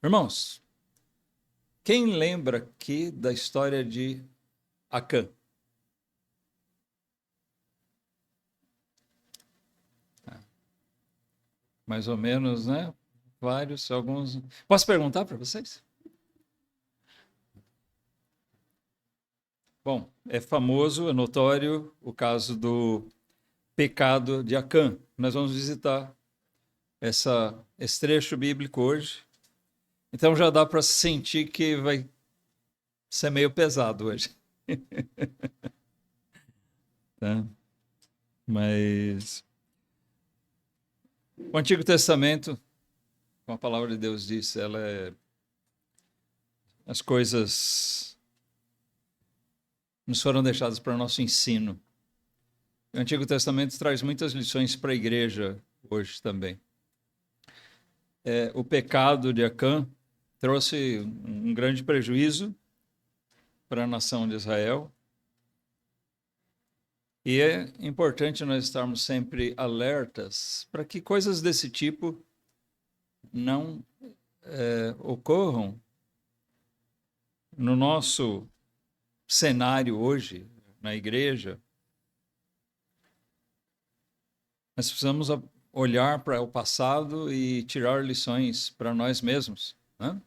Irmãos, quem lembra aqui da história de Acã? Mais ou menos, né? Vários, alguns. Posso perguntar para vocês? Bom, é famoso, é notório o caso do pecado de Acã. Nós vamos visitar esse trecho bíblico hoje. Então já dá para sentir que vai ser meio pesado hoje. Tá? Mas o Antigo Testamento, como a palavra de Deus diz, as coisas nos foram deixadas para o nosso ensino. O Antigo Testamento traz muitas lições para a igreja hoje também. O pecado de Acã trouxe um grande prejuízo para a nação de Israel. E é importante nós estarmos sempre alertas para que coisas desse tipo não ocorram no nosso cenário hoje, na igreja. Nós precisamos olhar para o passado e tirar lições para nós mesmos, né?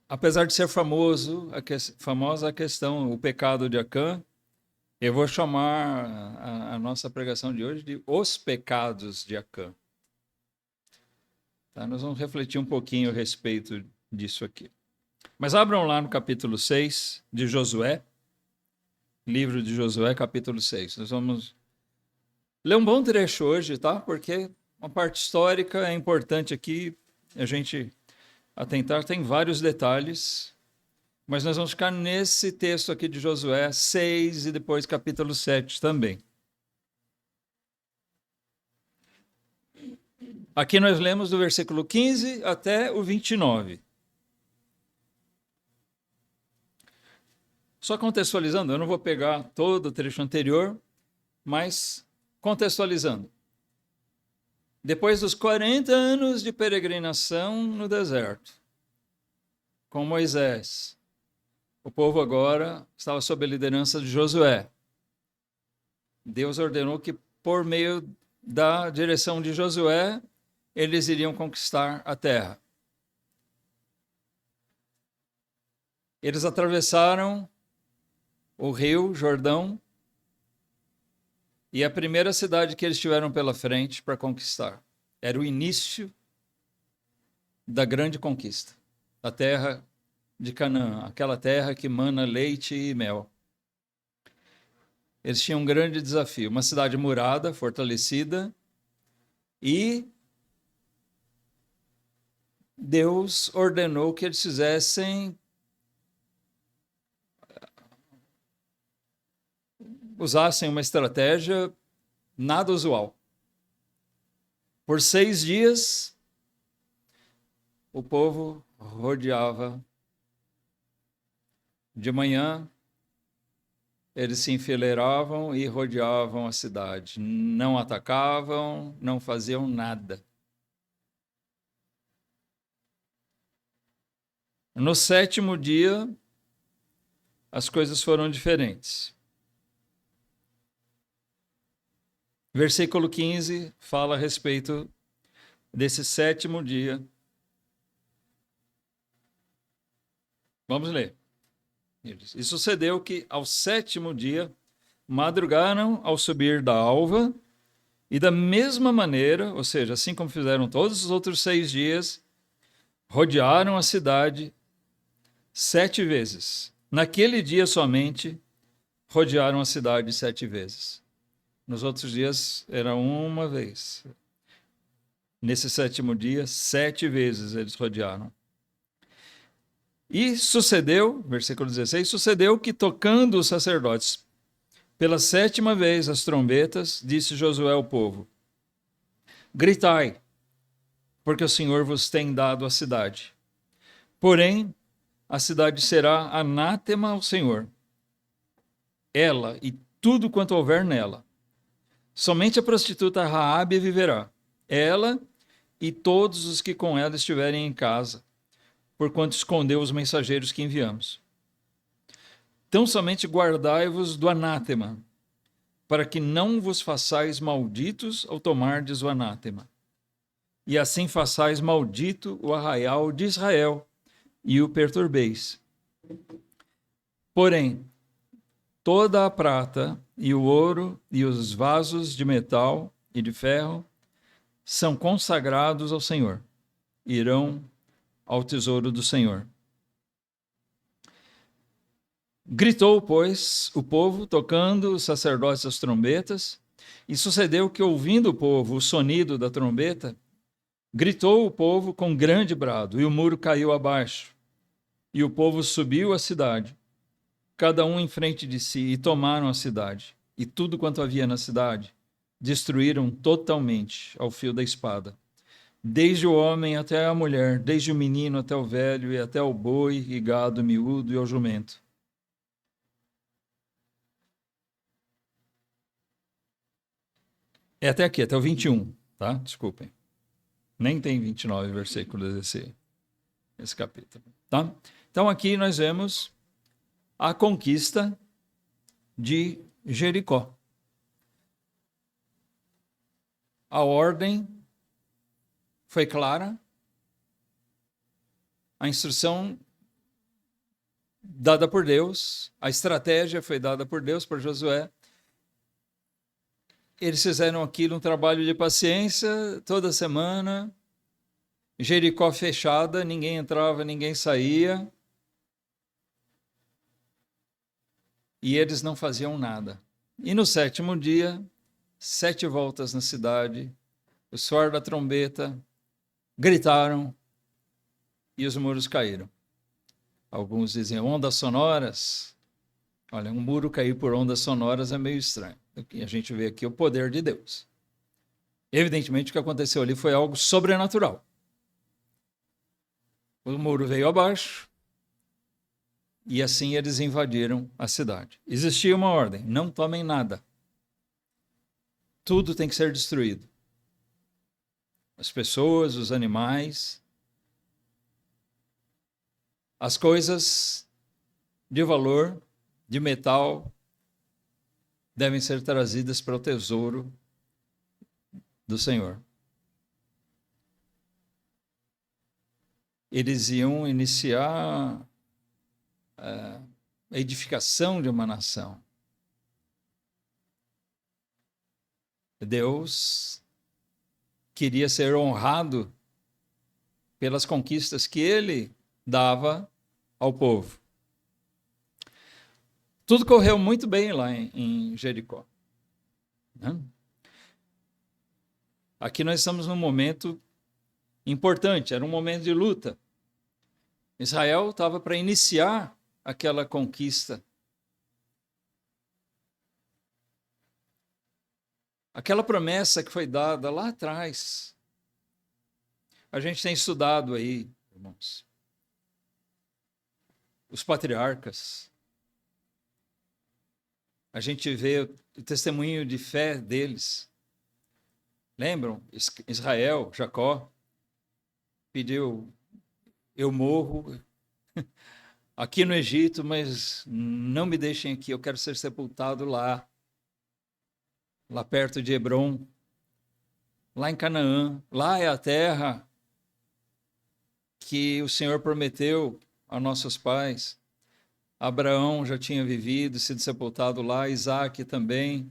Apesar de ser famosa a questão, o pecado de Acã, eu vou chamar a nossa pregação de hoje de Os Pecados de Acã. Tá? Nós vamos refletir um pouquinho a respeito disso aqui. Mas abram lá no capítulo 6 de Josué, livro de Josué, capítulo 6. Nós vamos ler um bom trecho hoje, tá? Porque uma parte histórica é importante aqui a gente atentar, tem vários detalhes, mas nós vamos ficar nesse texto aqui de Josué 6 e depois capítulo 7 também. Aqui nós lemos do versículo 15 até o 29. Só contextualizando, eu não vou pegar todo o trecho anterior, mas contextualizando. Depois dos 40 anos de peregrinação no deserto, com Moisés, o povo agora estava sob a liderança de Josué. Deus ordenou que, por meio da direção de Josué, eles iriam conquistar a terra. Eles atravessaram o rio Jordão e a primeira cidade que eles tiveram pela frente para conquistar era o início da grande conquista, a terra de Canaã, aquela terra que mana leite e mel. Eles tinham um grande desafio, uma cidade murada, fortalecida, e Deus ordenou que eles usassem uma estratégia nada usual. Por 6 dias, o povo rodeava. De manhã, eles se enfileiravam e rodeavam a cidade. Não atacavam, não faziam nada. No 7º dia, as coisas foram diferentes. Versículo 15 fala a respeito desse 7º dia. Vamos ler. E sucedeu que ao 7º dia madrugaram ao subir da alva, e da mesma maneira, ou seja, assim como fizeram todos os outros 6 dias, rodearam a cidade 7 vezes. Naquele dia somente, rodearam a cidade 7 vezes. Nos outros dias era uma vez. Nesse 7º dia, 7 vezes eles rodearam. E sucedeu, versículo 16, sucedeu que tocando os sacerdotes pela 7ª vez as trombetas, disse Josué ao povo: gritai, porque o Senhor vos tem dado a cidade. Porém, a cidade será anátema ao Senhor, ela e tudo quanto houver nela. Somente a prostituta Raabe viverá, ela e todos os que com ela estiverem em casa, porquanto escondeu os mensageiros que enviamos. Então somente guardai-vos do anátema, para que não vos façais malditos ao tomardes o anátema. E assim façais maldito o arraial de Israel, e o perturbeis. Porém, toda a prata e o ouro e os vasos de metal e de ferro são consagrados ao Senhor, irão ao tesouro do Senhor. Gritou, pois, o povo, tocando os sacerdotes as trombetas, e sucedeu que, ouvindo o povo o sonido da trombeta, gritou o povo com grande brado, e o muro caiu abaixo, e o povo subiu à cidade, cada um em frente de si, e tomaram a cidade, e tudo quanto havia na cidade, destruíram totalmente ao fio da espada, desde o homem até a mulher, desde o menino até o velho, e até o boi e gado miúdo e ao jumento. É até aqui, até o 21, tá? Desculpem. Nem tem 29 versículos esse capítulo, tá? Então aqui nós vemos a conquista de Jericó. A ordem foi clara, a instrução dada por Deus, a estratégia foi dada por Deus, por Josué. Eles fizeram aquilo, um trabalho de paciência, toda semana, Jericó fechada, ninguém entrava, ninguém saía, e eles não faziam nada. E no 7º dia, 7 voltas na cidade, o suor da trombeta, gritaram, e os muros caíram. Alguns dizem ondas sonoras. Olha, um muro cair por ondas sonoras é meio estranho. A gente vê aqui o poder de Deus. Evidentemente, o que aconteceu ali foi algo sobrenatural. O muro veio abaixo e assim eles invadiram a cidade. Existia uma ordem: não tomem nada. Tudo tem que ser destruído. As pessoas, os animais, as coisas de valor, de metal, devem ser trazidas para o tesouro do Senhor. Eles iam iniciar a edificação de uma nação. Deus queria ser honrado pelas conquistas que ele dava ao povo. Tudo correu muito bem lá em Jericó. Aqui nós estamos num momento importante, era um momento de luta. Israel estava para iniciar aquela conquista. Aquela promessa que foi dada lá atrás. A gente tem estudado aí, irmãos, os patriarcas. A gente vê o testemunho de fé deles. Lembram? Israel, Jacó, pediu: eu morro aqui no Egito, mas não me deixem aqui, eu quero ser sepultado lá perto de Hebrom, lá em Canaã. Lá é a terra que o Senhor prometeu a nossos pais. Abraão já tinha vivido, sido sepultado lá, Isaac também,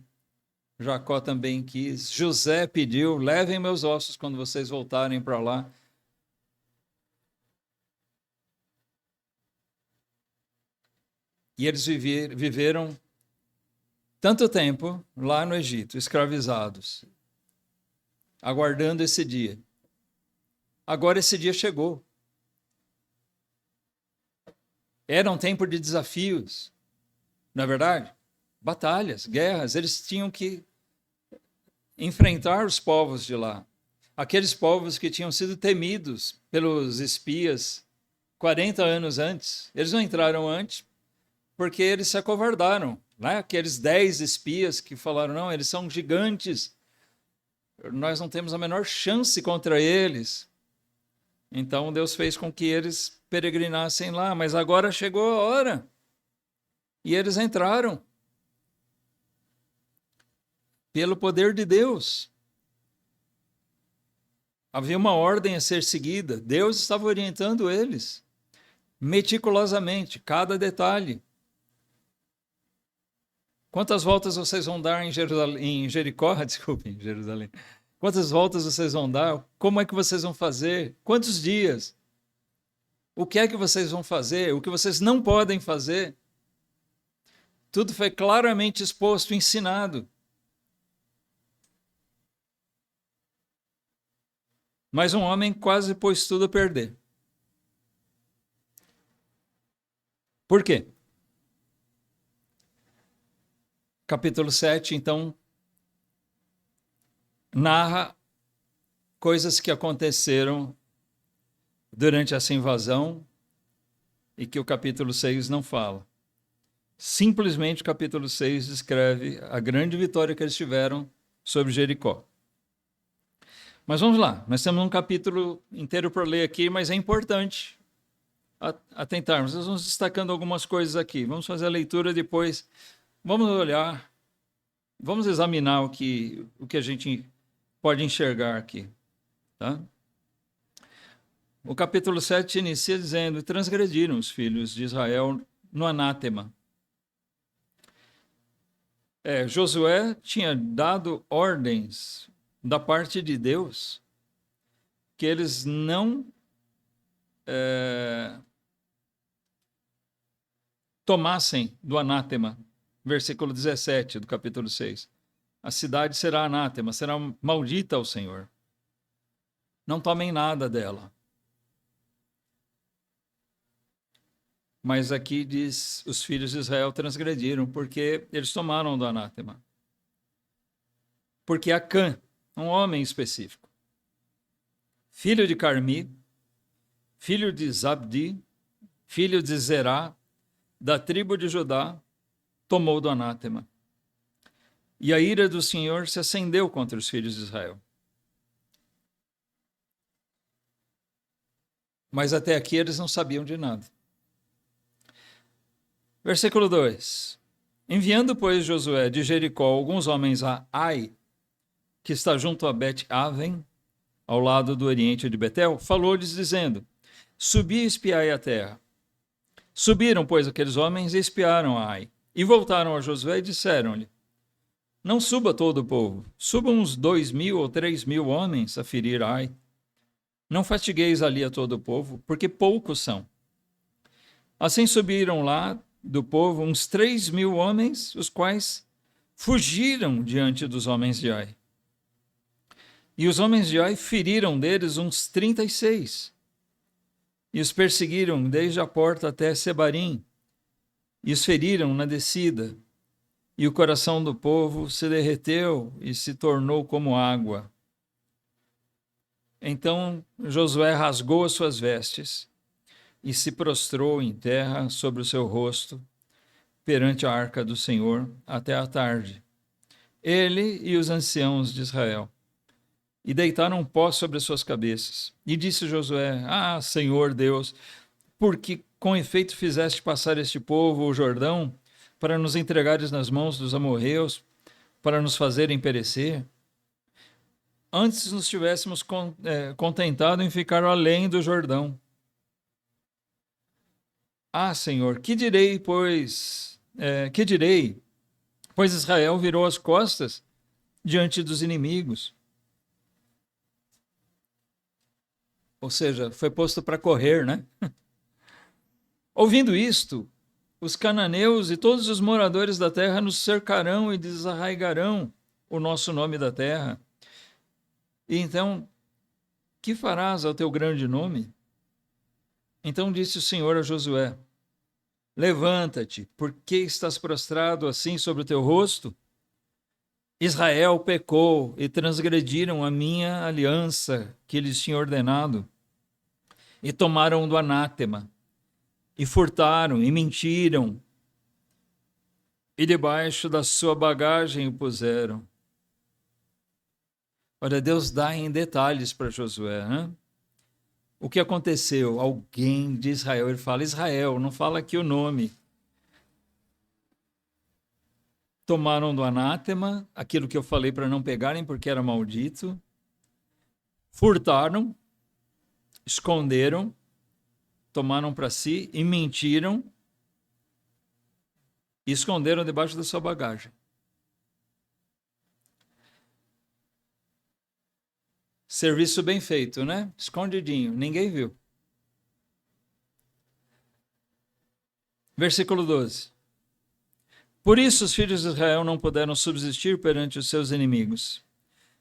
Jacó também quis. José pediu: levem meus ossos quando vocês voltarem para lá. E eles viveram tanto tempo lá no Egito, escravizados, aguardando esse dia. Agora esse dia chegou. Era um tempo de desafios, não é verdade? Batalhas, guerras, eles tinham que enfrentar os povos de lá. Aqueles povos que tinham sido temidos pelos espias 40 anos antes. Eles não entraram antes porque eles se acovardaram. Né? Aqueles 10 espias que falaram: não, eles são gigantes, nós não temos a menor chance contra eles. Então Deus fez com que eles peregrinassem lá, mas agora chegou a hora. E eles entraram. Pelo poder de Deus. Havia uma ordem a ser seguida. Deus estava orientando eles meticulosamente, cada detalhe. Quantas voltas vocês vão dar em Jericó? Desculpe, em Jerusalém. Quantas voltas vocês vão dar? Como é que vocês vão fazer? Quantos dias? O que é que vocês vão fazer? O que vocês não podem fazer? Tudo foi claramente exposto, ensinado. Mas um homem quase pôs tudo a perder. Por quê? Capítulo 7, então, narra coisas que aconteceram durante essa invasão e que o capítulo 6 não fala. Simplesmente o capítulo 6 descreve a grande vitória que eles tiveram sobre Jericó. Mas vamos lá, nós temos um capítulo inteiro por ler aqui, mas é importante atentarmos. Nós vamos destacando algumas coisas aqui. Vamos fazer a leitura depois. Vamos olhar, vamos examinar o que a gente pode enxergar aqui. Tá? O capítulo 7 inicia dizendo: transgrediram os filhos de Israel no anátema. Josué tinha dado ordens da parte de Deus que eles não tomassem do anátema. Versículo 17 do capítulo 6. A cidade será anátema, será maldita ao Senhor. Não tomem nada dela. Mas aqui diz, os filhos de Israel transgrediram, porque eles tomaram do anátema. Porque Acã, um homem específico, filho de Carmi, filho de Zabdi, filho de Zerá, da tribo de Judá, tomou do anátema. E a ira do Senhor se acendeu contra os filhos de Israel. Mas até aqui eles não sabiam de nada. Versículo 2. Enviando, pois, Josué de Jericó alguns homens a Ai, que está junto a Bet-Aven, ao lado do oriente de Betel, falou-lhes dizendo: subi e espiai a terra. Subiram, pois, aqueles homens e espiaram a Ai. E voltaram a Josué e disseram-lhe: não suba todo o povo, subam uns 2.000 ou 3.000 homens a ferir Ai. Não fatigueis ali a todo o povo, porque poucos são. Assim subiram lá do povo uns 3.000 homens, os quais fugiram diante dos homens de Ai. E os homens de Ai feriram deles uns 36. E os perseguiram desde a porta até Sebarim, e os feriram na descida. E o coração do povo se derreteu e se tornou como água. Então Josué rasgou as suas vestes e se prostrou em terra sobre o seu rosto perante a arca do Senhor até a tarde, ele e os anciãos de Israel. E deitaram pó sobre as suas cabeças. E disse Josué: ah, Senhor Deus, porque com efeito fizeste passar este povo o Jordão, para nos entregares nas mãos dos amorreus, para nos fazerem perecer? Antes nos tivéssemos contentado em ficar além do Jordão. Ah, Senhor, que direi, pois Israel virou as costas diante dos inimigos. Ou seja, foi posto para correr, né? Ouvindo isto, os cananeus e todos os moradores da terra nos cercarão e desarraigarão o nosso nome da terra. E então, que farás ao teu grande nome? Então disse o Senhor a Josué: levanta-te, por que estás prostrado assim sobre o teu rosto? Israel pecou e transgrediram a minha aliança que lhes tinha ordenado, e tomaram do anátema, e furtaram, e mentiram, e debaixo da sua bagagem o puseram. Olha, Deus dá em detalhes para Josué, né? O que aconteceu? Alguém de Israel, ele fala Israel, não fala aqui o nome. Tomaram do anátema, aquilo que eu falei para não pegarem porque era maldito. Furtaram, esconderam, tomaram para si e mentiram e esconderam debaixo da sua bagagem. Serviço bem feito, né? Escondidinho, ninguém viu. Versículo 12. Por isso os filhos de Israel não puderam subsistir perante os seus inimigos.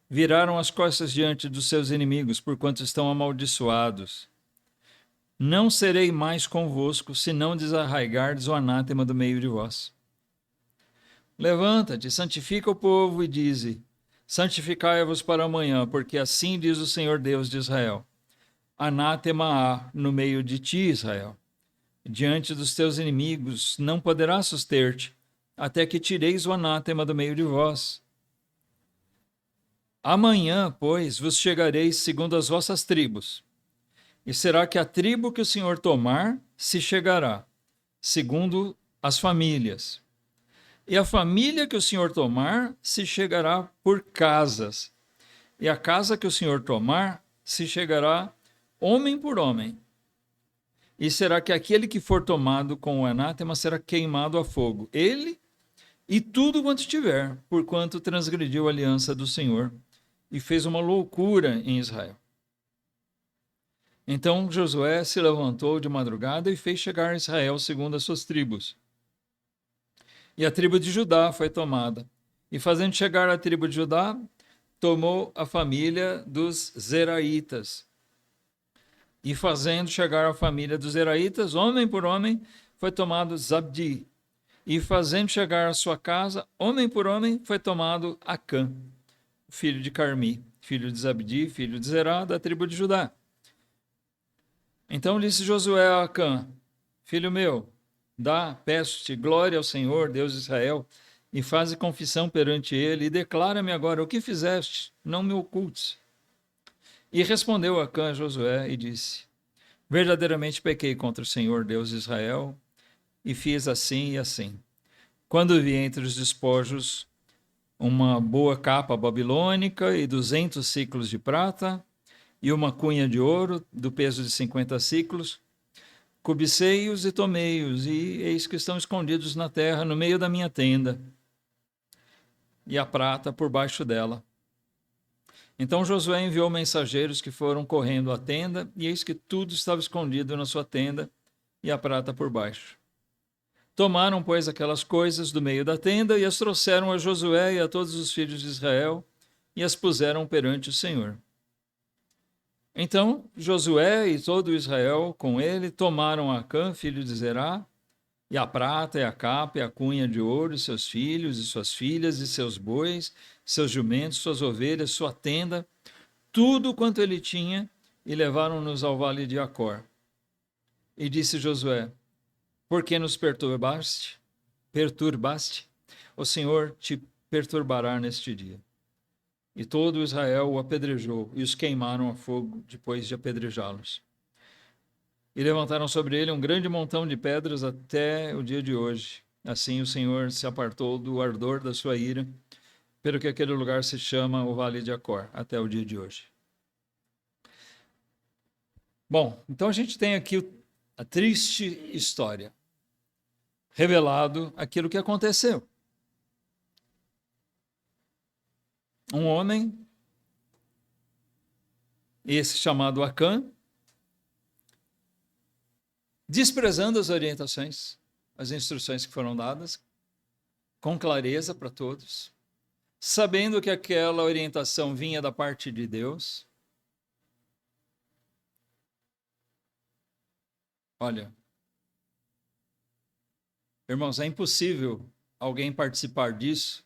Viraram as costas diante dos seus inimigos, porquanto estão amaldiçoados. Não serei mais convosco, se não desarraigardes o anátema do meio de vós. Levanta-te, santifica o povo e dize: santificai-vos para amanhã, porque assim diz o Senhor Deus de Israel: anátema há no meio de ti, Israel. Diante dos teus inimigos não poderás suster-te, até que tireis o anátema do meio de vós. Amanhã, pois, vos chegareis segundo as vossas tribos. E será que a tribo que o Senhor tomar se chegará, segundo as famílias. E a família que o Senhor tomar se chegará por casas. E a casa que o Senhor tomar se chegará homem por homem. E será que aquele que for tomado com o anátema será queimado a fogo, ele e tudo quanto tiver, porquanto transgrediu a aliança do Senhor e fez uma loucura em Israel. Então Josué se levantou de madrugada e fez chegar a Israel segundo as suas tribos. E a tribo de Judá foi tomada. E fazendo chegar a tribo de Judá, tomou a família dos Zeraitas. E fazendo chegar a família dos Zeraitas, homem por homem, foi tomado Zabdi. E fazendo chegar a sua casa, homem por homem, foi tomado Acã, filho de Carmi, filho de Zabdi, filho de Zerá, da tribo de Judá. Então disse Josué a Acã: filho meu, peço-te glória ao Senhor, Deus de Israel, e faze confissão perante ele, e declara-me agora o que fizeste, não me ocultes. E respondeu Acã a Josué e disse: verdadeiramente pequei contra o Senhor, Deus de Israel, e fiz assim e assim. Quando vi entre os despojos uma boa capa babilônica e 200 ciclos de prata, e uma cunha de ouro do peso de 50 ciclos, cobicei-os e tomei-os, e eis que estão escondidos na terra, no meio da minha tenda, e a prata por baixo dela. Então Josué enviou mensageiros que foram correndo à tenda, e eis que tudo estava escondido na sua tenda, e a prata por baixo. Tomaram, pois, aquelas coisas do meio da tenda, e as trouxeram a Josué e a todos os filhos de Israel, e as puseram perante o Senhor. Então Josué e todo Israel com ele tomaram Acã, filho de Zerá, e a prata, e a capa, e a cunha de ouro, e seus filhos, e suas filhas, e seus bois, seus jumentos, suas ovelhas, sua tenda, tudo quanto ele tinha, e levaram-nos ao vale de Acor. E disse Josué: por que nos perturbaste? O Senhor te perturbará neste dia. E todo Israel o apedrejou, e os queimaram a fogo, depois de apedrejá-los. E levantaram sobre ele um grande montão de pedras até o dia de hoje. Assim o Senhor se apartou do ardor da sua ira, pelo que aquele lugar se chama o Vale de Acor, até o dia de hoje. Bom, então a gente tem aqui a triste história, revelado aquilo que aconteceu. Um homem, esse chamado Acã, desprezando as orientações, as instruções que foram dadas, com clareza para todos, sabendo que aquela orientação vinha da parte de Deus. Olha, irmãos, é impossível alguém participar disso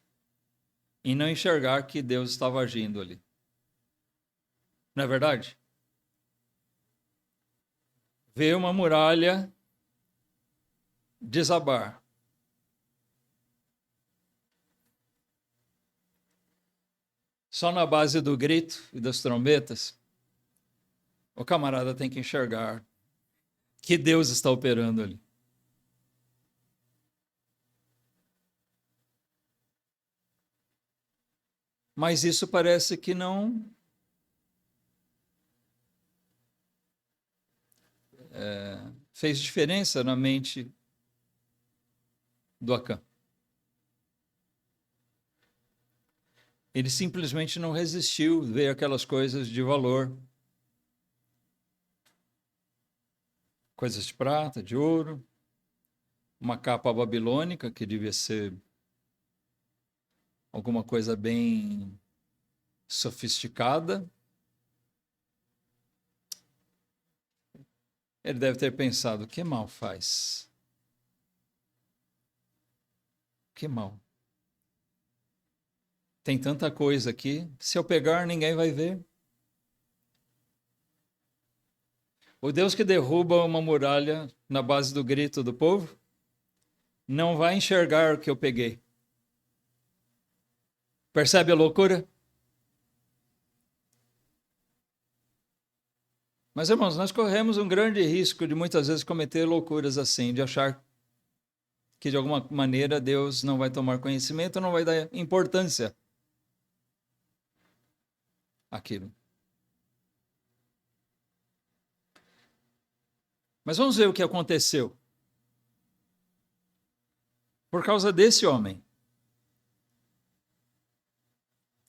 e não enxergar que Deus estava agindo ali. Não é verdade? Ver uma muralha desabar. só na base do grito e das trombetas, o camarada tem que enxergar que Deus está operando ali. Mas isso parece que não fez diferença na mente do Acã. Ele simplesmente não resistiu ver aquelas coisas de valor. Coisas de prata, de ouro, uma capa babilônica, que devia ser alguma coisa bem sofisticada. Ele deve ter pensado, que mal faz? Que mal? Tem tanta coisa aqui, se eu pegar, ninguém vai ver. O Deus que derruba uma muralha na base do grito do povo, não vai enxergar o que eu peguei. Percebe a loucura? Mas, irmãos, nós corremos um grande risco de muitas vezes cometer loucuras assim, de achar que de alguma maneira Deus não vai tomar conhecimento, não vai dar importância àquilo. Mas vamos ver o que aconteceu. Por causa desse homem.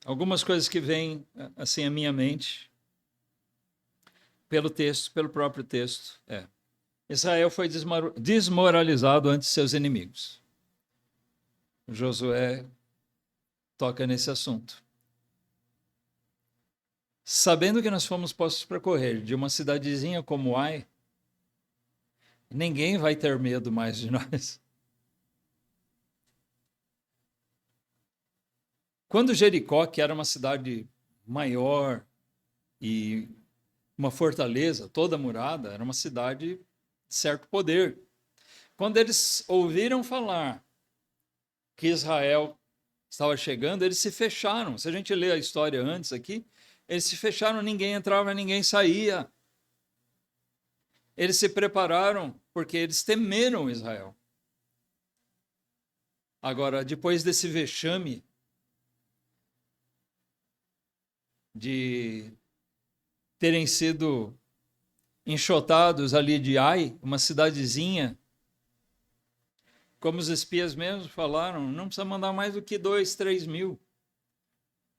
Algumas coisas que vêm assim à minha mente, pelo texto, pelo próprio texto, Israel foi desmoralizado ante seus inimigos. Josué toca nesse assunto. Sabendo que nós fomos postos para correr de uma cidadezinha como Ai, ninguém vai ter medo mais de nós. Quando Jericó, que era uma cidade maior e uma fortaleza toda murada, era uma cidade de certo poder. Quando eles ouviram falar que Israel estava chegando, eles se fecharam. Se a gente lê a história antes aqui, eles se fecharam, ninguém entrava, ninguém saía. Eles se prepararam porque eles temeram Israel. Agora, depois desse vexame de terem sido enxotados ali de Ai, uma cidadezinha, como os espias mesmo falaram, não precisa mandar mais do que 2, 3 mil.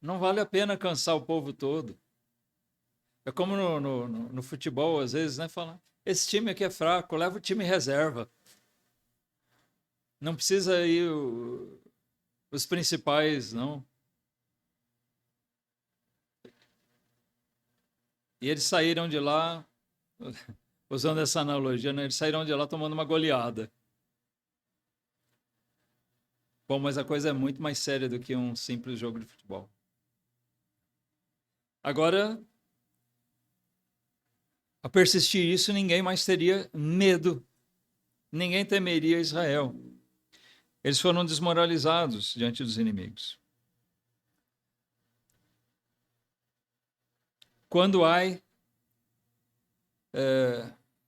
Não vale a pena cansar o povo todo. É como no futebol, às vezes, né? Falar, esse time aqui é fraco, leva o time reserva. Não precisa ir os principais, não. E eles saíram de lá, usando essa analogia, né? Eles saíram de lá tomando uma goleada. Bom, mas a coisa é muito mais séria do que um simples jogo de futebol. Agora, a persistir isso, ninguém mais teria medo. Ninguém temeria Israel. Eles foram desmoralizados diante dos inimigos. Quando Ai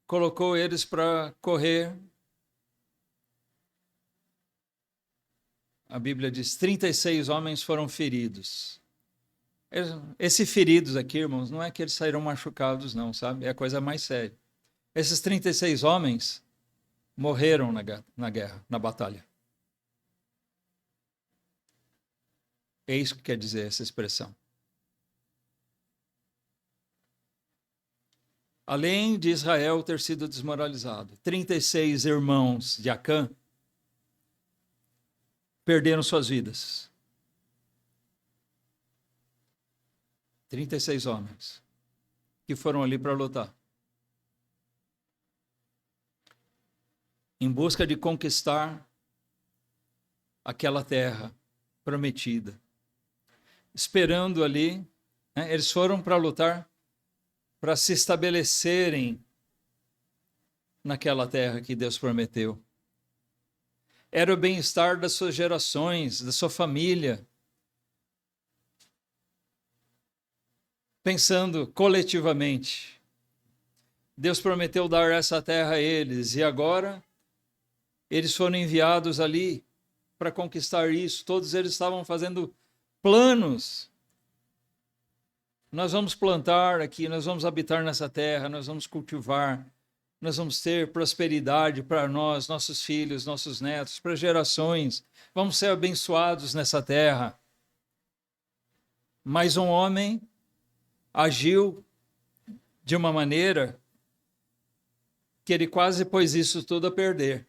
colocou eles para correr, a Bíblia diz, 36 homens foram feridos. Esses feridos aqui, irmãos, não é que eles saíram machucados, não, sabe? É a coisa mais séria. Esses 36 homens morreram na guerra, na batalha. É isso que quer dizer essa expressão. Além de Israel ter sido desmoralizado, 36 irmãos de Acã perderam suas vidas. 36 homens que foram ali para lutar. Em busca de conquistar aquela terra prometida. Esperando ali, né, eles foram para lutar, para se estabelecerem naquela terra que Deus prometeu. Era o bem-estar das suas gerações, da sua família. pensando coletivamente. Deus prometeu dar essa terra a eles, e agora eles foram enviados ali para conquistar isso. Todos eles estavam fazendo planos. Nós vamos plantar aqui, nós vamos habitar nessa terra, nós vamos cultivar, nós vamos ter prosperidade para nós, nossos filhos, nossos netos, para gerações. Vamos ser abençoados nessa terra. Mas um homem agiu de uma maneira que ele quase pôs isso tudo a perder.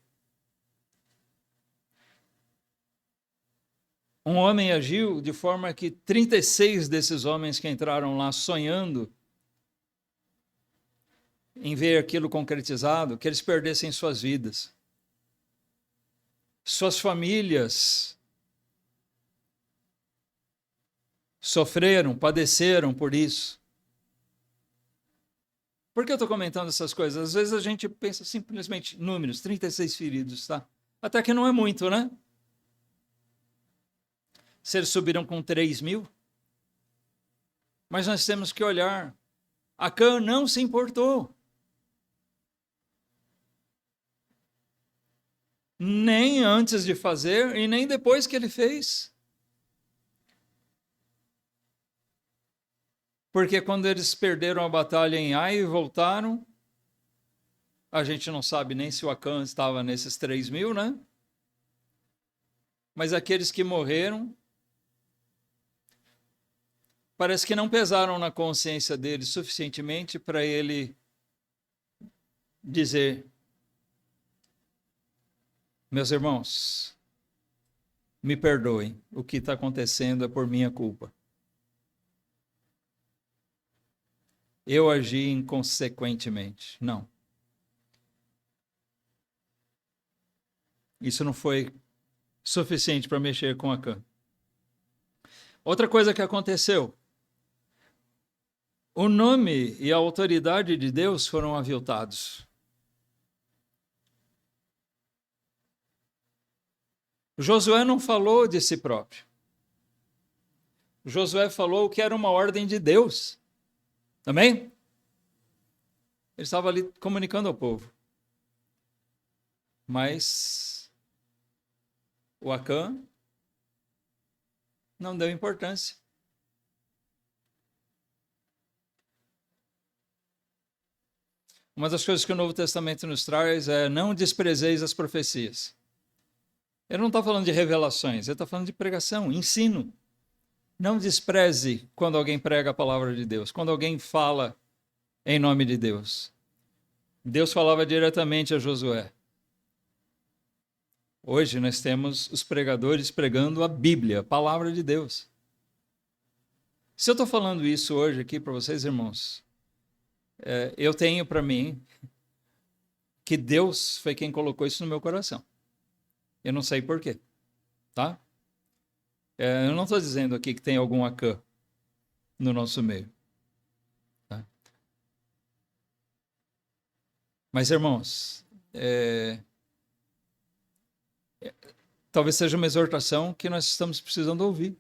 Um homem agiu de forma que 36 desses homens que entraram lá sonhando em ver aquilo concretizado, que eles perdessem suas vidas. Suas famílias sofreram, padeceram por isso. Por que eu estou comentando essas coisas? Às vezes a gente pensa simplesmente números, 36 feridos, tá? Até que não é muito, né? Se eles subiram com 3.000. Mas nós temos que olhar. Acã não se importou. Nem antes de fazer e nem depois que ele fez. Porque quando eles perderam a batalha em Ai e voltaram, a gente não sabe nem se o Acã estava nesses 3.000, né? Mas aqueles que morreram, parece que não pesaram na consciência dele suficientemente para ele dizer: meus irmãos, me perdoem, o que está acontecendo é por minha culpa. Eu agi inconsequentemente. Não. Isso não foi suficiente para mexer com Acã. Outra coisa que aconteceu: o nome e a autoridade de Deus foram aviltados. Josué não falou de si próprio. Josué falou que era uma ordem de Deus. Amém? Ele estava ali comunicando ao povo. Mas o Acã não deu importância. Uma das coisas que o Novo Testamento nos traz é: não desprezeis as profecias. Ele não está falando de revelações, ele está falando de pregação, ensino. Não despreze quando alguém prega a palavra de Deus, quando alguém fala em nome de Deus. Deus falava diretamente a Josué. Hoje nós temos os pregadores pregando a Bíblia, a palavra de Deus. Se eu estou falando isso hoje aqui para vocês, irmãos, eu tenho para mim que Deus foi quem colocou isso no meu coração. Eu não sei por quê, tá? Eu não estou dizendo aqui que tem algum Acã no nosso meio. Tá? Mas, irmãos, talvez seja uma exortação que nós estamos precisando ouvir.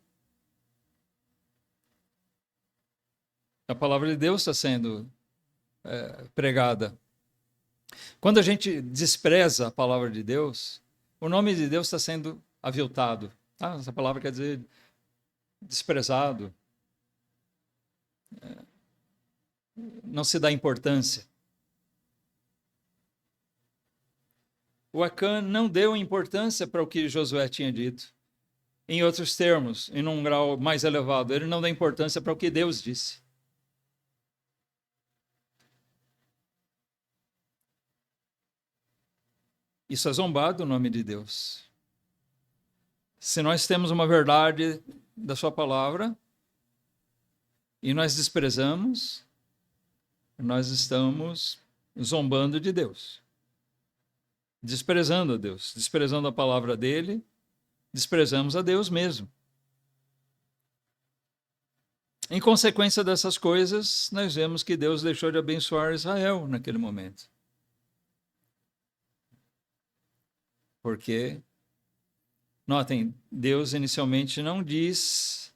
A palavra de Deus está sendo pregada. Quando a gente despreza a palavra de Deus, o nome de Deus está sendo aviltado. Tá? Essa palavra quer dizer desprezado. Não se dá importância. O Acã não deu importância para o que Josué tinha dito. Em outros termos, em um grau mais elevado, ele não dá importância para o que Deus disse. Isso é zombar do nome de Deus. Se nós temos uma verdade da sua palavra e nós desprezamos, nós estamos zombando de Deus. Desprezando a Deus, desprezando a palavra dele, desprezamos a Deus mesmo. Em consequência dessas coisas, nós vemos que Deus deixou de abençoar Israel naquele momento. Porque, notem, Deus inicialmente não diz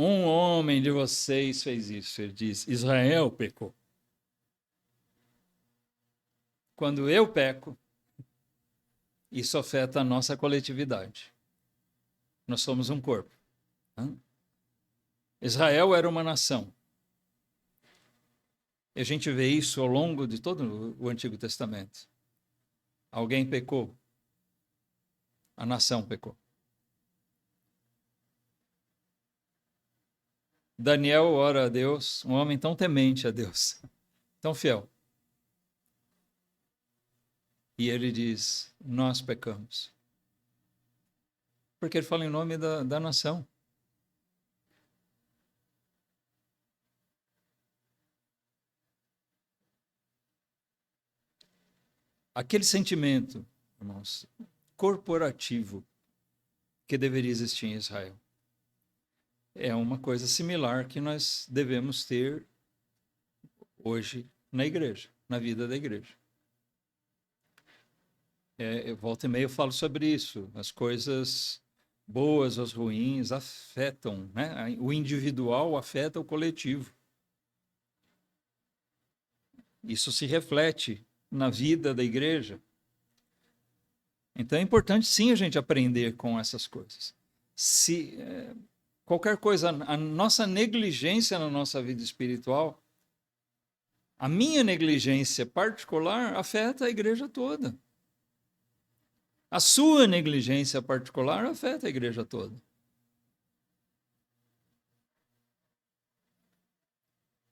Um homem de vocês fez isso. Ele diz: Israel pecou. Quando eu peco, isso afeta a nossa coletividade. Nós somos um corpo. Israel era uma nação. E a gente vê isso ao longo de todo o Antigo Testamento. Alguém pecou. A nação pecou. Daniel ora a Deus, um homem tão temente a Deus, tão fiel. E ele diz: nós pecamos. Porque ele fala em nome da nação. Aquele sentimento, irmãos, corporativo que deveria existir em Israel é uma coisa similar que nós devemos ter hoje na igreja, na vida da igreja. Volta e meia eu falo sobre isso. As coisas boas, as ruins afetam, né? O individual afeta o coletivo. Isso se reflete na vida da igreja. Então é importante sim a gente aprender com essas coisas. Se qualquer coisa, a nossa negligência na nossa vida espiritual, a minha negligência particular afeta a igreja toda. A sua negligência particular afeta a igreja toda.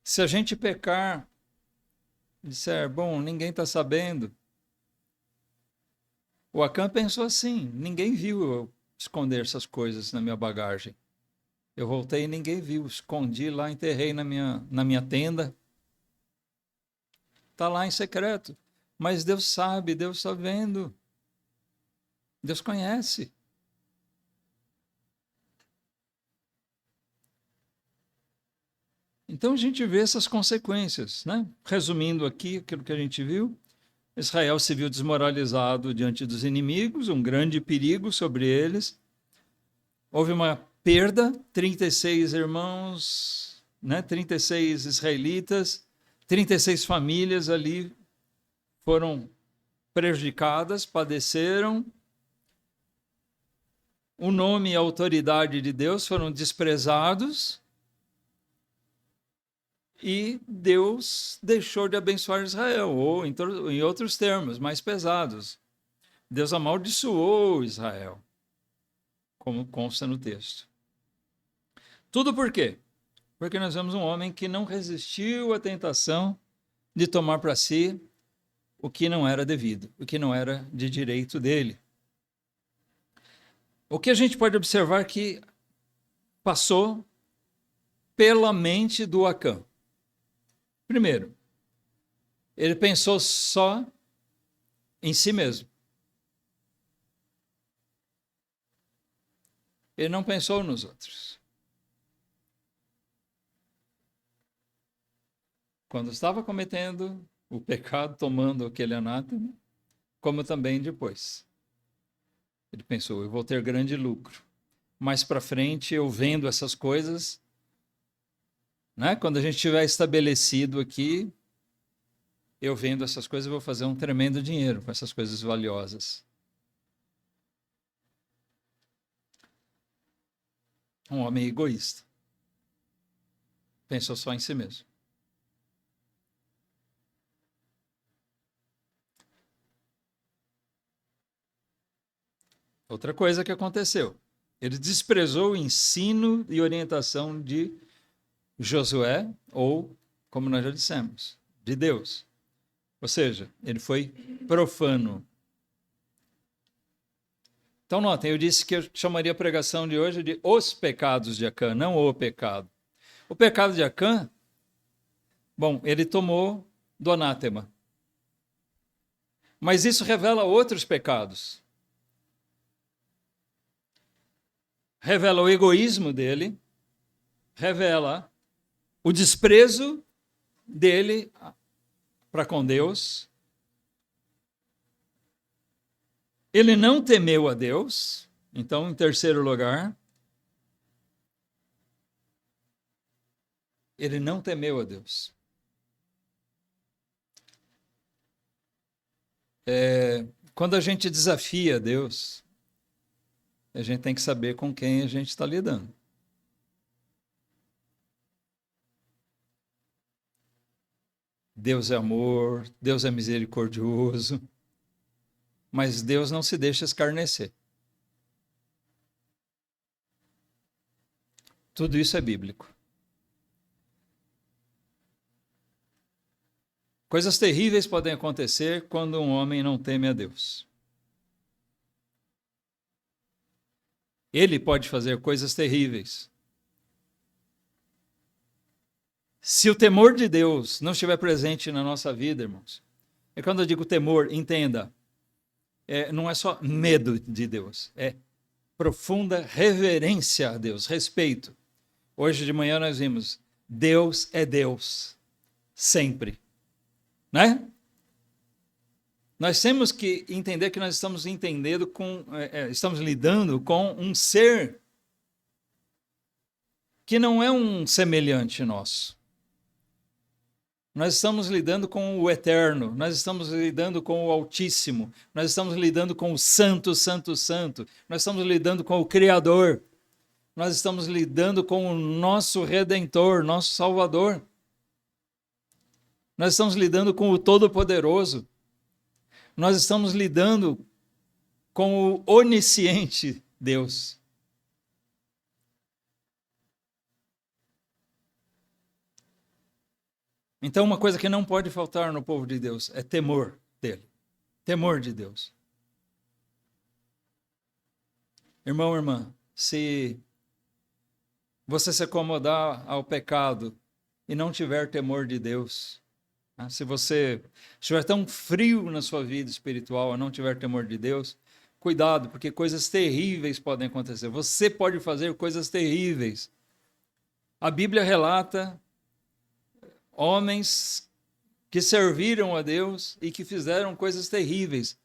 Se a gente pecar, disser, bom, ninguém está sabendo. O Acã pensou assim, ninguém viu eu esconder essas coisas na minha bagagem. Eu voltei e ninguém viu, escondi lá, enterrei na minha tenda. Está lá em secreto. Mas Deus sabe, Deus está vendo. Deus conhece. Então a gente vê essas consequências, né? Resumindo aqui aquilo que a gente viu, Israel se viu desmoralizado diante dos inimigos, um grande perigo sobre eles. Houve uma perda, 36 irmãos, né? 36 israelitas, 36 famílias ali foram prejudicadas, padeceram. O nome e a autoridade de Deus foram desprezados. E Deus deixou de abençoar Israel, ou em outros termos, mais pesados. Deus amaldiçoou Israel, como consta no texto. Tudo por quê? Porque nós vemos um homem que não resistiu à tentação de tomar para si o que não era devido, o que não era de direito dele. O que a gente pode observar que passou pela mente do Acã. Primeiro, ele pensou só em si mesmo. Ele não pensou nos outros. Quando estava cometendo o pecado, tomando aquele anátema, como também depois. Ele pensou, eu vou ter grande lucro. Mais para frente, eu vendo essas coisas, né? Quando a gente estiver estabelecido aqui, eu vendo essas coisas, eu vou fazer um tremendo dinheiro com essas coisas valiosas. Um homem egoísta. Pensou só em si mesmo. Outra coisa que aconteceu. Ele desprezou o ensino e orientação de Josué, ou, como nós já dissemos, de Deus. Ou seja, ele foi profano. Então, notem, eu disse que eu chamaria a pregação de hoje de os pecados de Acã, não o pecado. O pecado de Acã, bom, ele tomou do anátema. Mas isso revela outros pecados. Revela o egoísmo dele, revela o desprezo dele para com Deus. Ele não temeu a Deus. Então, em terceiro lugar, Ele não temeu a Deus. Quando a gente desafia Deus, a gente tem que saber com quem a gente está lidando. Deus é amor, Deus é misericordioso, mas Deus não se deixa escarnecer. Tudo isso é bíblico. Coisas terríveis podem acontecer quando um homem não teme a Deus. Ele pode fazer coisas terríveis. Se o temor de Deus não estiver presente na nossa vida, irmãos, e quando eu digo temor, entenda, não é só medo de Deus, é profunda reverência a Deus, respeito. Hoje de manhã nós vimos, Deus é Deus, sempre, né? Nós temos que entender que nós estamos estamos lidando com um ser que não é um semelhante nosso. Nós estamos lidando com o Eterno, nós estamos lidando com o Altíssimo, nós estamos lidando com o Santo, Santo, Santo, nós estamos lidando com o Criador, nós estamos lidando com o nosso Redentor, nosso Salvador. Nós estamos lidando com o Todo-Poderoso. Nós estamos lidando com o onisciente Deus. Então, uma coisa que não pode faltar no povo de Deus é temor dele. Temor de Deus. Irmão, irmã, se você se acomodar ao pecado e não tiver temor de Deus, se você estiver tão frio na sua vida espiritual e não tiver temor de Deus, cuidado, porque coisas terríveis podem acontecer. Você pode fazer coisas terríveis. A Bíblia relata homens que serviram a Deus e que fizeram coisas terríveis,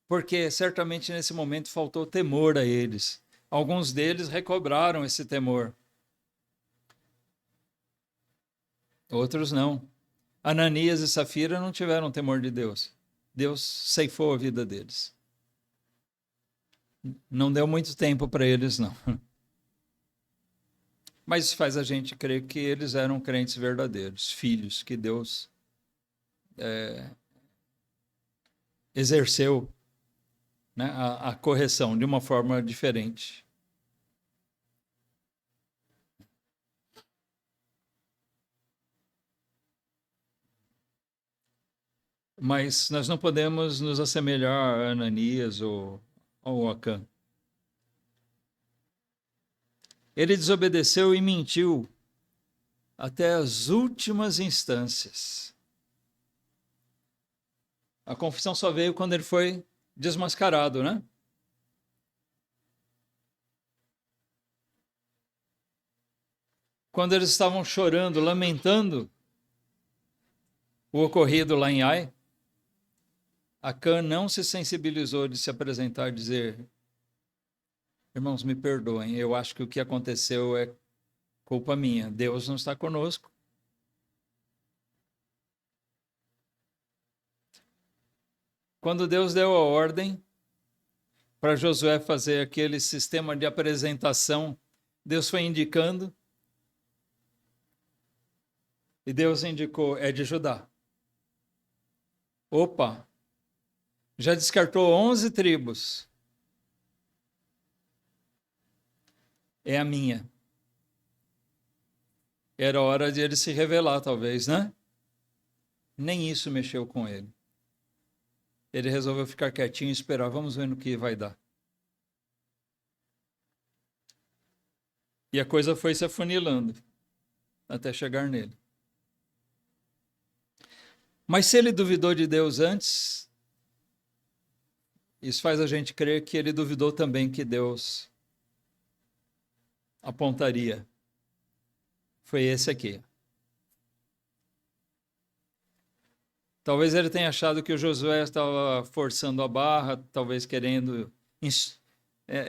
porque certamente nesse momento faltou temor a eles. Alguns deles recobraram esse temor. Outros não. Ananias e Safira não tiveram temor de Deus. Deus ceifou a vida deles. Não deu muito tempo para eles, não. Mas isso faz a gente crer que eles eram crentes verdadeiros, filhos que Deus exerceu, né, a correção de uma forma diferente. Mas nós não podemos nos assemelhar a Ananias ou ao Acã. Ele desobedeceu e mentiu até as últimas instâncias. A confissão só veio quando ele foi desmascarado, né? Quando eles estavam chorando, lamentando o ocorrido lá em Ai, Acã não se sensibilizou de se apresentar e dizer: irmãos, me perdoem, eu acho que o que aconteceu é culpa minha, Deus não está conosco. Quando Deus deu a ordem para Josué fazer aquele sistema de apresentação, Deus foi indicando, e Deus indicou, é de Judá. Opa! Já descartou 11 tribos. É a minha. Era hora de ele se revelar, talvez, né? Nem isso mexeu com ele. Ele resolveu ficar quietinho e esperar. Vamos ver no que vai dar. E a coisa foi se afunilando até chegar nele. Mas se ele duvidou de Deus antes, isso faz a gente crer que ele duvidou também que Deus apontaria. Foi esse aqui. Talvez ele tenha achado que o Josué estava forçando a barra, talvez querendo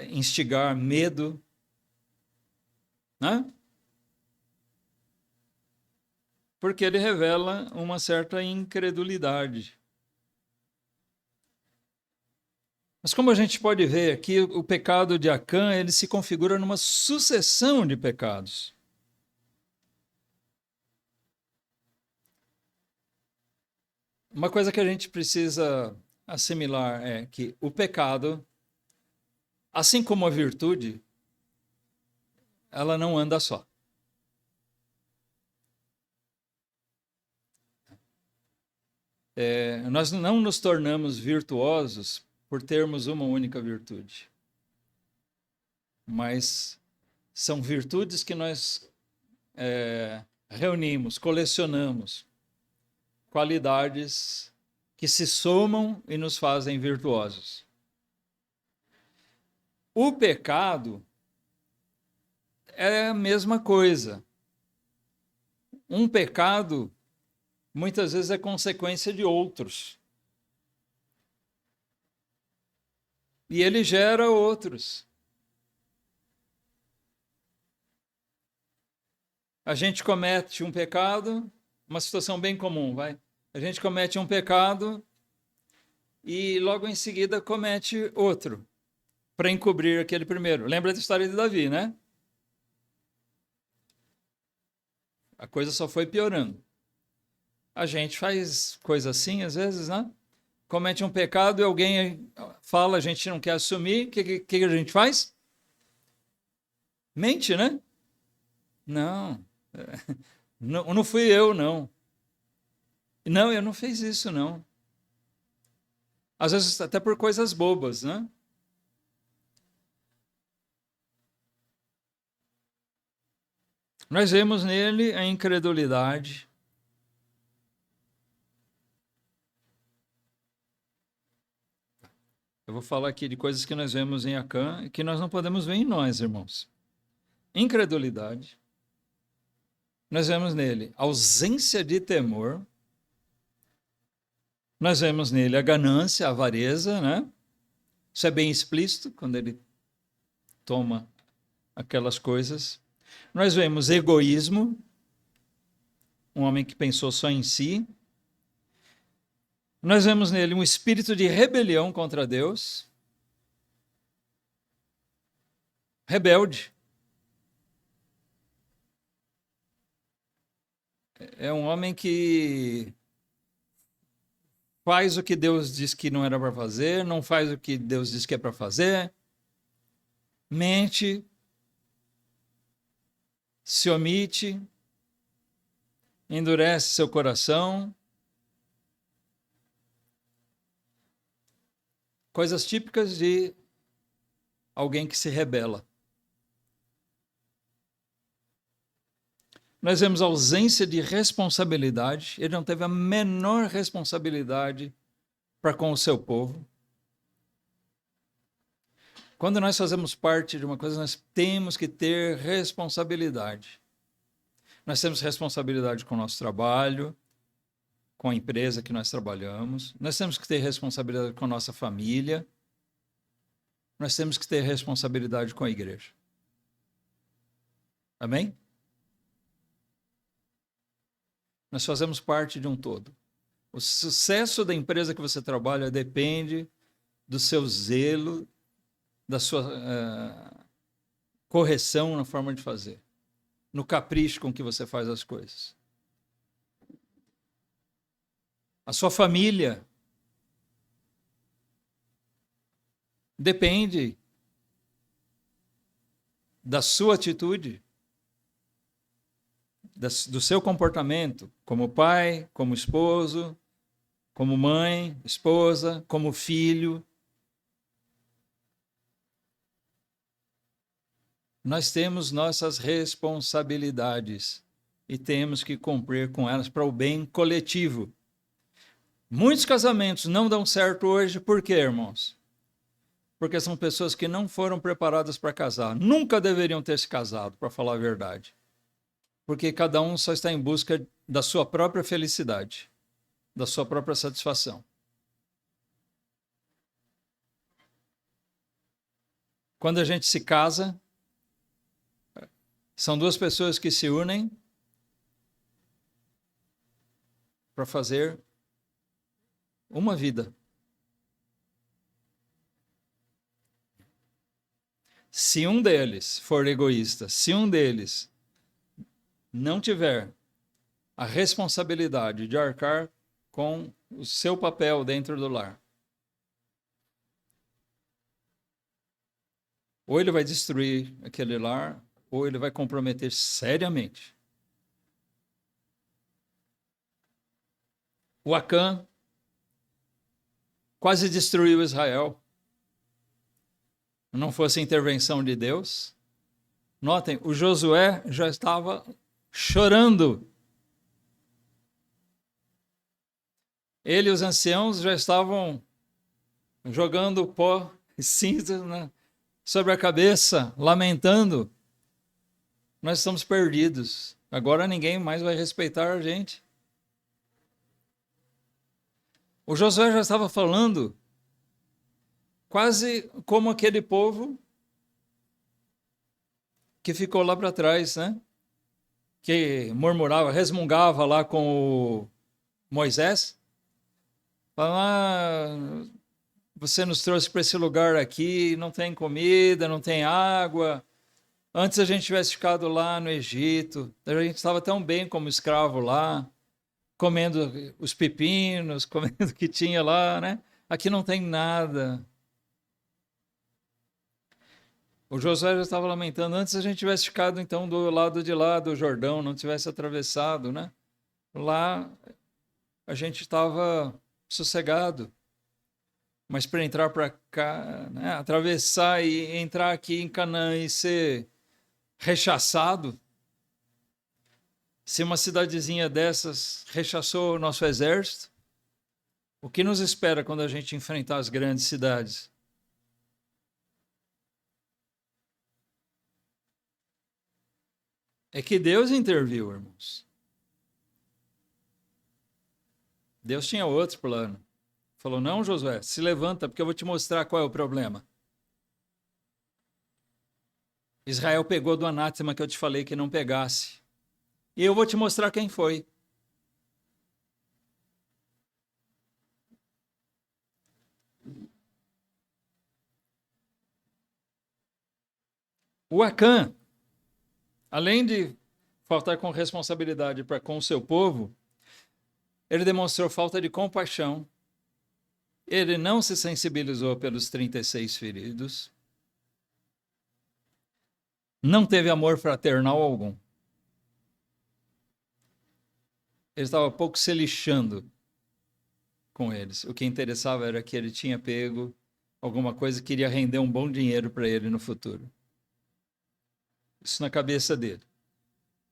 instigar medo, né? Porque ele revela uma certa incredulidade. Mas como a gente pode ver aqui, o pecado de Acã, ele se configura numa sucessão de pecados. Uma coisa que a gente precisa assimilar é que o pecado, assim como a virtude, ela não anda só. Nós não nos tornamos virtuosos por termos uma única virtude. Mas são virtudes que nós reunimos, colecionamos, qualidades que se somam e nos fazem virtuosos. O pecado é a mesma coisa. Um pecado muitas vezes é consequência de outros. E ele gera outros. A gente comete um pecado, uma situação bem comum, vai. A gente comete um pecado e logo em seguida comete outro, para encobrir aquele primeiro. Lembra da história de Davi, né? A coisa só foi piorando. A gente faz coisa assim, às vezes, né? Comete um pecado e alguém fala, a gente não quer assumir, o que a gente faz? Mente, né? Não, não fui eu, não. Não, eu não fiz isso, não. Às vezes até por coisas bobas, né? Nós vemos nele a incredulidade. Eu vou falar aqui de coisas que nós vemos em Acã e que nós não podemos ver em nós, irmãos. Incredulidade. Nós vemos nele ausência de temor. Nós vemos nele a ganância, a avareza, né? Isso é bem explícito quando ele toma aquelas coisas. Nós vemos egoísmo, um homem que pensou só em si. Nós vemos nele um espírito de rebelião contra Deus. Rebelde. É um homem que faz o que Deus disse que não era para fazer, não faz o que Deus disse que é para fazer, mente, se omite, endurece seu coração. Coisas típicas de alguém que se rebela. Nós vemos ausência de responsabilidade. Ele não teve a menor responsabilidade para com o seu povo. Quando nós fazemos parte de uma coisa, nós temos que ter responsabilidade. Nós temos responsabilidade com o nosso trabalho, com a empresa que nós trabalhamos. Nós temos que ter responsabilidade com a nossa família. Nós temos que ter responsabilidade com a igreja. Amém? Nós fazemos parte de um todo. O sucesso da empresa que você trabalha depende do seu zelo, da sua correção na forma de fazer, no capricho com que você faz as coisas. A sua família depende da sua atitude, do seu comportamento como pai, como esposo, como mãe, esposa, como filho. Nós temos nossas responsabilidades e temos que cumprir com elas para o bem coletivo. Muitos casamentos não dão certo hoje, por quê, irmãos? Porque são pessoas que não foram preparadas para casar. Nunca deveriam ter se casado, para falar a verdade. Porque cada um só está em busca da sua própria felicidade, da sua própria satisfação. Quando a gente se casa, são duas pessoas que se unem para fazer uma vida. Se um deles for egoísta, se um deles não tiver a responsabilidade de arcar com o seu papel dentro do lar, ou ele vai destruir aquele lar, ou ele vai comprometer seriamente. O Acã quase destruiu Israel. Não fosse a intervenção de Deus. Notem, o Josué já estava chorando. Ele e os anciãos já estavam jogando pó e cinza, né, sobre a cabeça, lamentando. Nós estamos perdidos. Agora ninguém mais vai respeitar a gente. O Josué já estava falando quase como aquele povo que ficou lá para trás, né? Que murmurava, resmungava lá com o Moisés. Falava, você nos trouxe para esse lugar aqui, não tem comida, não tem água. Antes a gente tivesse ficado lá no Egito, a gente estava tão bem como escravo lá, comendo os pepinos, comendo o que tinha lá, né? Aqui não tem nada. O Josué já estava lamentando, antes a gente tivesse ficado então do lado de lá do Jordão, não tivesse atravessado, né? Lá a gente estava sossegado. Mas para entrar para cá, né? Atravessar e entrar aqui em Canaã e ser rechaçado, se uma cidadezinha dessas rechaçou o nosso exército, o que nos espera quando a gente enfrentar as grandes cidades? É que Deus interviu, irmãos. Deus tinha outro plano. Falou, não, Josué, se levanta, porque eu vou te mostrar qual é o problema. Israel pegou do anátema que eu te falei que não pegasse. E eu vou te mostrar quem foi. O Acã, além de faltar com responsabilidade para com o seu povo, ele demonstrou falta de compaixão. Ele não se sensibilizou pelos 36 feridos. Não teve amor fraternal algum. Ele estava pouco se lixando com eles. O que interessava era que ele tinha pego alguma coisa que queria render um bom dinheiro para ele no futuro. Isso na cabeça dele.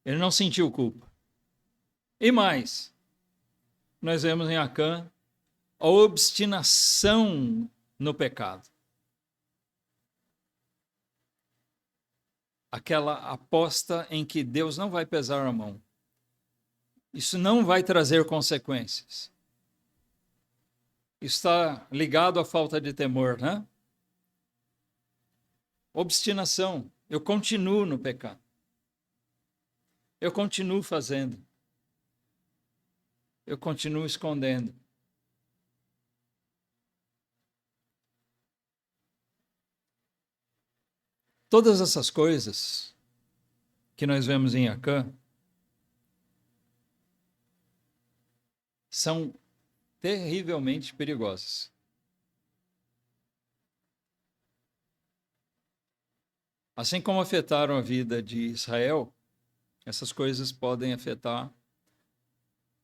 Ele não sentiu culpa. E mais, nós vemos em Acã a obstinação no pecado. Aquela aposta em que Deus não vai pesar a mão. Isso não vai trazer consequências. Isso está ligado à falta de temor, né? Obstinação. Eu continuo no pecado. Eu continuo fazendo. Eu continuo escondendo. Todas essas coisas que nós vemos em Acã são terrivelmente perigosas. Assim como afetaram a vida de Israel, essas coisas podem afetar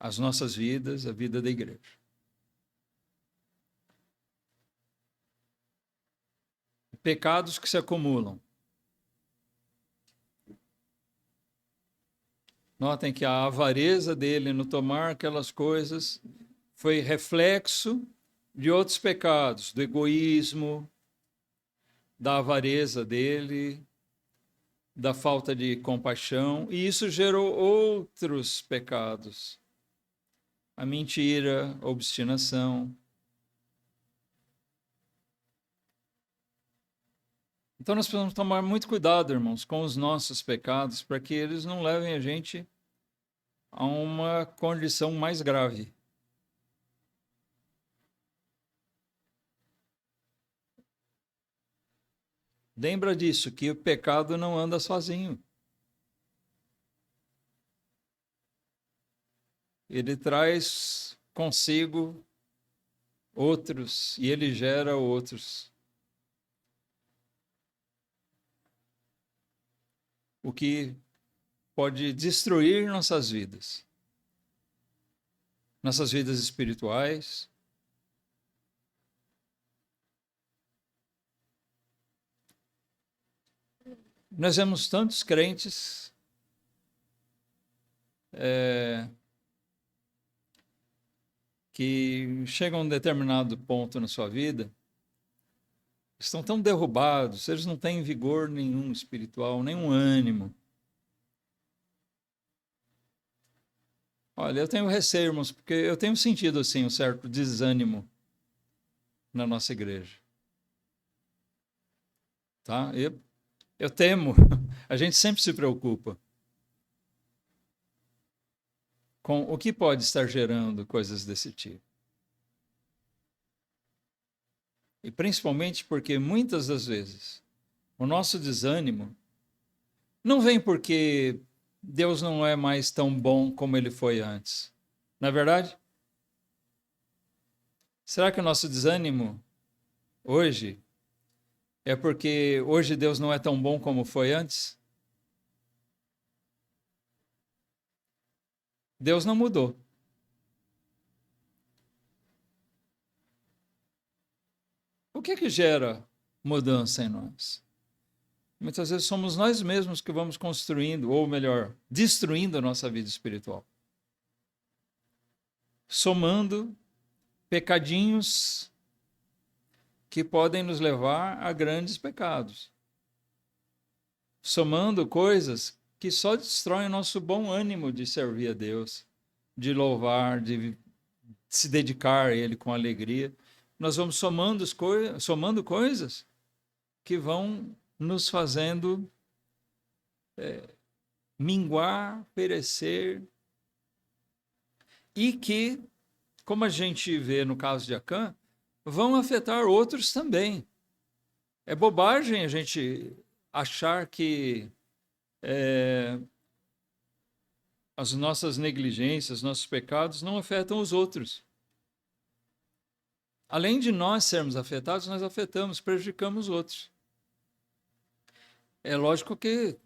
as nossas vidas, a vida da igreja. Pecados que se acumulam. Notem que a avareza dele no tomar aquelas coisas foi reflexo de outros pecados, do egoísmo, da avareza dele, da falta de compaixão, e isso gerou outros pecados. A mentira, a obstinação. Então nós precisamos tomar muito cuidado, irmãos, com os nossos pecados, para que eles não levem a gente a uma condição mais grave. Lembra disso, que o pecado não anda sozinho. Ele traz consigo outros e ele gera outros. O que pode destruir nossas vidas espirituais. Nós vemos tantos crentes que chegam a um determinado ponto na sua vida, estão tão derrubados, eles não têm vigor nenhum espiritual, nenhum ânimo. Olha, eu tenho receio, irmãos, porque eu tenho sentido assim um certo desânimo na nossa igreja. Tá? Eu temo, a gente sempre se preocupa com o que pode estar gerando coisas desse tipo. E principalmente porque muitas das vezes o nosso desânimo não vem porque Deus não é mais tão bom como ele foi antes. Não é verdade? Será que o nosso desânimo hoje é porque hoje Deus não é tão bom como foi antes? Deus não mudou. O que é que gera mudança em nós? Muitas vezes somos nós mesmos que vamos construindo, ou melhor, destruindo a nossa vida espiritual. Somando pecadinhos que podem nos levar a grandes pecados. Somando coisas que só destroem o nosso bom ânimo de servir a Deus, de louvar, de se dedicar a Ele com alegria. Nós vamos somando coisas que vão nos fazendo minguar, perecer, e que, como a gente vê no caso de Acã, vão afetar outros também. É bobagem a gente achar que as nossas negligências, nossos pecados não afetam os outros. Além de nós sermos afetados, nós afetamos, prejudicamos os outros. É lógico que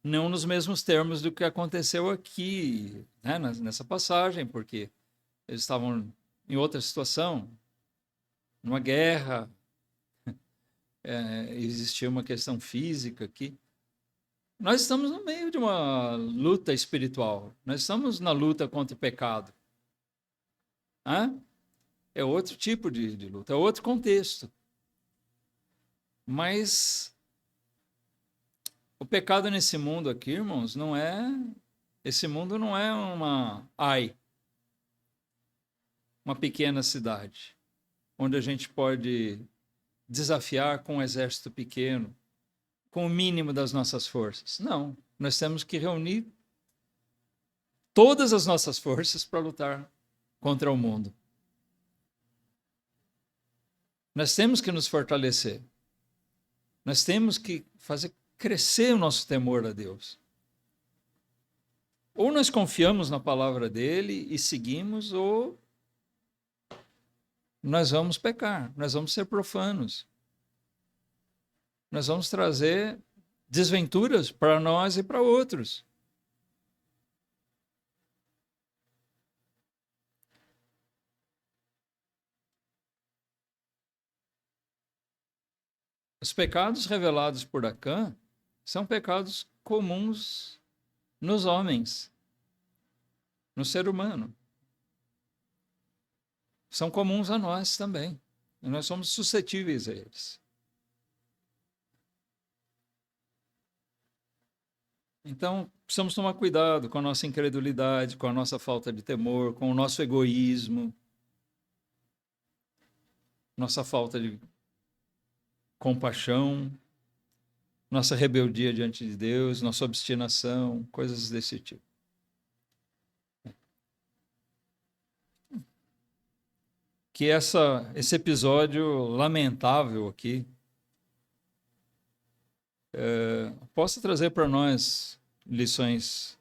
não nos mesmos termos do que aconteceu aqui, né, nessa passagem, porque eles estavam em outra situação, numa guerra, existia uma questão física aqui. Nós estamos no meio de uma luta espiritual, nós estamos na luta contra o pecado. É outro tipo de luta, é outro contexto. Mas o pecado nesse mundo aqui, irmãos, não é... Esse mundo não é uma pequena cidade, onde a gente pode desafiar com um exército pequeno, com o mínimo das nossas forças. Não, nós temos que reunir todas as nossas forças para lutar contra o mundo. Nós temos que nos fortalecer. Nós temos que fazer crescer o nosso temor a Deus. Ou nós confiamos na palavra dele e seguimos, ou nós vamos pecar, nós vamos ser profanos. Nós vamos trazer desventuras para nós e para outros. Os pecados revelados por Acã são pecados comuns nos homens, no ser humano. São comuns a nós também. E nós somos suscetíveis a eles. Então, precisamos tomar cuidado com a nossa incredulidade, com a nossa falta de temor, com o nosso egoísmo, nossa falta de compaixão, nossa rebeldia diante de Deus, nossa obstinação, coisas desse tipo. que esse episódio lamentável aqui possa trazer para nós lições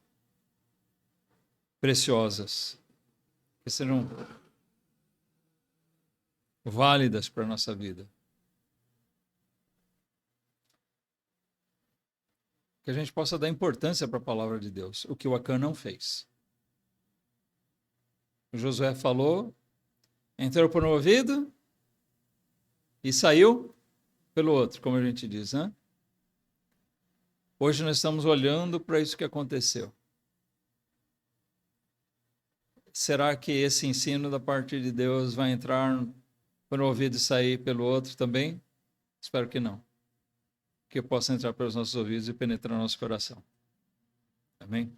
preciosas, que sejam válidas para a nossa vida. Que a gente possa dar importância para a palavra de Deus, o que o Acã não fez. O Josué falou, entrou por um ouvido e saiu pelo outro, como a gente diz, né? Hoje nós estamos olhando para isso que aconteceu. Será que esse ensino da parte de Deus vai entrar por um ouvido e sair pelo outro também? Espero que não. Que possa entrar pelos nossos ouvidos e penetrar no nosso coração. Amém?